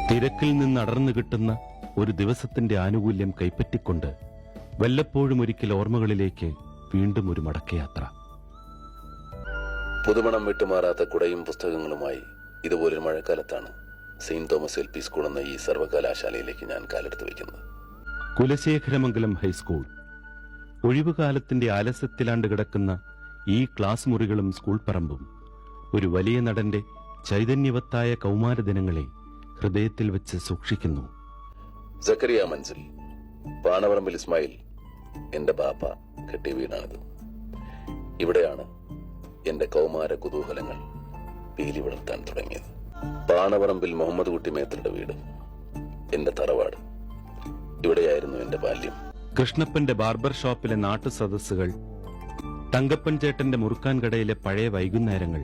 തിരക്കിൽ നിന്ന് അടർന്നു കിട്ടുന്ന ഒരു ദിവസത്തിന്റെ ആനുകൂല്യം കൈപ്പറ്റിക്കൊണ്ട് വല്ലപ്പോഴും ഒരിക്കൽ ഓർമ്മകളിലേക്ക് വീണ്ടും ഒരു മടക്കയാത്ര. പുതുമണം വിട്ടുമാറാത്ത കുടയും പുസ്തകങ്ങളുമായി ഇതുപോലൊരു മഴക്കാലത്താണ് സെയിന്റ് തോമസ് LP സ്കൂൾ എന്ന ഈ സർവകലാശാലയിലേക്ക് ഞാൻ കാലെടുത്ത് വയ്ക്കുന്നത്. കുലശേഖരമംഗലം ഹൈസ്കൂൾ. ഒഴിവുകാലത്തിന്റെ ആലസ്യത്തിലാണ്ട് കിടക്കുന്ന ഈ ക്ലാസ് മുറികളും സ്കൂൾ പറമ്പും ഒരു വലിയ നടന്റെ ചൈതന്യവത്തായ കൗമാര ദിനങ്ങളെ ഹൃദയത്തിൽ വെച്ച് സൂക്ഷിക്കുന്നു. സക്കറിയ മൻസിൽ, പാണവറമ്പിൽ ഇസ്മായിൽ എന്റെ ബാപ്പ കെട്ടിയ വീടാണിത്. ഇവിടെയാണ് എന്റെ കൗമാര കുതൂഹലങ്ങൾ പീലി വിളർത്താൻ തുടങ്ങിയത്. പാണവറമ്പിൽ മുഹമ്മദ് കുട്ടി മേത്തരുടെ വീട് എന്റെ തറവാട്. ഇവിടെയായിരുന്നു എന്റെ ബാല്യം. കൃഷ്ണപ്പന്റെ ബാർബർ ഷോപ്പിലെ നാട്ടു സദസ്സുകൾ, തങ്കപ്പൻ ചേട്ടന്റെ മുറുക്കാൻ കടയിലെ പഴയ വൈകുന്നേരങ്ങൾ,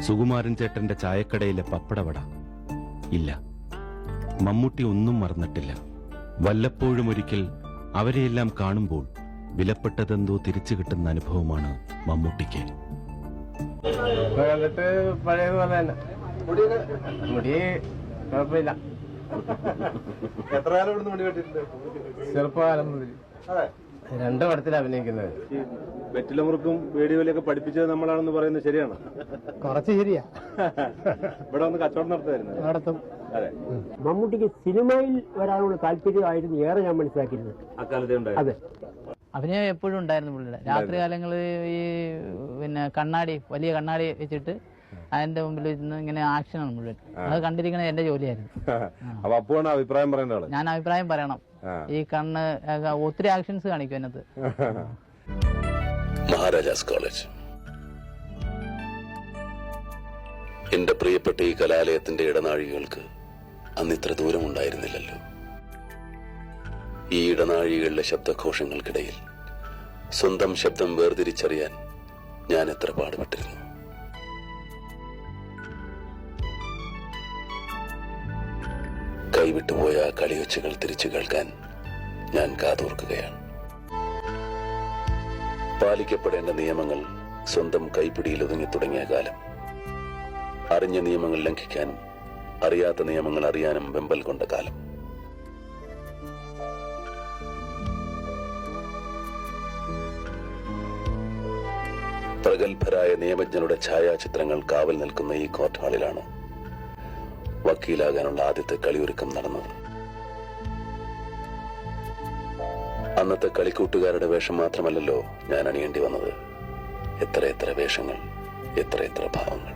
സുകുമാരൻ ചേട്ടന്റെ ചായക്കടയിലെ പപ്പടവട. ഇല്ല, മമ്മൂട്ടി ഒന്നും മറന്നിട്ടില്ല. വല്ലപ്പോഴും ഒരിക്കൽ അവരെയെല്ലാം കാണുമ്പോൾ വിലപ്പെട്ടതെന്തോ തിരിച്ചു കിട്ടുന്ന അനുഭവമാണ് മമ്മൂട്ടിക്ക്. കണ്ടിട്ട് പഴയതുപോലെ തന്നെ മുടി കുഴപ്പമില്ല. എത്ര കാലം ഇവിടുന്ന് മുടി കെട്ടിട്ടുണ്ട്? ചെറുപ്പകാലം മുതൽ 2 പടത്തിൽ അഭിനയിക്കുന്നത്. വെറ്റിലമുറുക്കും വേടിയോലൊക്കെ പഠിപ്പിച്ചത് നമ്മളാണെന്ന് പറയുന്നത് ശരിയാണ്? കുറച്ച് ശരിയാ. ഇവിടെ വന്ന് കച്ചവടം നടത്തുമായിരുന്നു. നടത്തും. അതെ. മമ്മൂട്ടിക്ക് സിനിമയിൽ വരാനുള്ള താല്പര്യമായിരുന്നു ഏറെ ഞാൻ മനസ്സിലാക്കിയിരുന്നത് അക്കാലത്തെ ഉണ്ടായിരുന്നു. അതെ, അഭിനയം എപ്പോഴും ഉണ്ടായിരുന്നു പുള്ളിയുടെ. രാത്രി കാലങ്ങളിൽ ഈ കണ്ണാടി, വലിയ കണ്ണാടി വെച്ചിട്ട് അതിന്റെ മുമ്പിൽ ഇരുന്ന് ഇങ്ങനെ ആക്ഷനാണ് മുഴുവൻ. അത് കണ്ടിരിക്കുന്നത് എന്റെ ജോലിയായിരുന്നു. അപ്പൊ അപ്പോഴാണ് അഭിപ്രായം പറയുന്ന ആള്. ഞാൻ അഭിപ്രായം പറയണം. ഈ കണ്ണ് ഒത്തിരി ആക്ഷൻസ് കാണിക്കും അതിനകത്ത്. മഹാരാജാസ് കോളേജ് എന്റെ പ്രിയപ്പെട്ട ഈ കലാലയത്തിന്റെ ഇടനാഴികൾക്ക് അന്നിത്ര ദൂരമുണ്ടായിരുന്നില്ലല്ലോ. ഈ ഇടനാഴികളിലെ ശബ്ദഘോഷങ്ങൾക്കിടയിൽ സ്വന്തം ശബ്ദം വേർതിരിച്ചറിയാൻ ഞാൻ എത്ര പാടുപെട്ടിരുന്നു. കൈവിട്ടുപോയ ആ കളിയൊച്ചകൾ തിരിച്ചു കേൾക്കാൻ ഞാൻ കാതോർക്കുകയാണ്. പാലിക്കപ്പെടേണ്ട നിയമങ്ങൾ സ്വന്തം കൈപ്പിടിയിൽ ഒതുങ്ങി തുടങ്ങിയ കാലം. അറിഞ്ഞ നിയമങ്ങൾ ലംഘിക്കാനും അറിയാത്ത നിയമങ്ങൾ അറിയാനും വെമ്പൽ കൊണ്ട കാലം. പ്രഗത്ഭരായ നിയമജ്ഞരുടെ ഛായാചിത്രങ്ങൾ കാവൽ നിൽക്കുന്ന ഈ കോർട്ട് ഹാളിലാണ് വക്കീലാകാനുള്ള ആദ്യത്തെ കളിയൊരുക്കം നടന്നത്. അന്നത്തെ കളിക്കൂട്ടുകാരുടെ വേഷം മാത്രമല്ലല്ലോ ഞാൻ അണിയേണ്ടി വന്നത്. എത്ര വേഷങ്ങൾ, എത്ര ഭാവങ്ങൾ.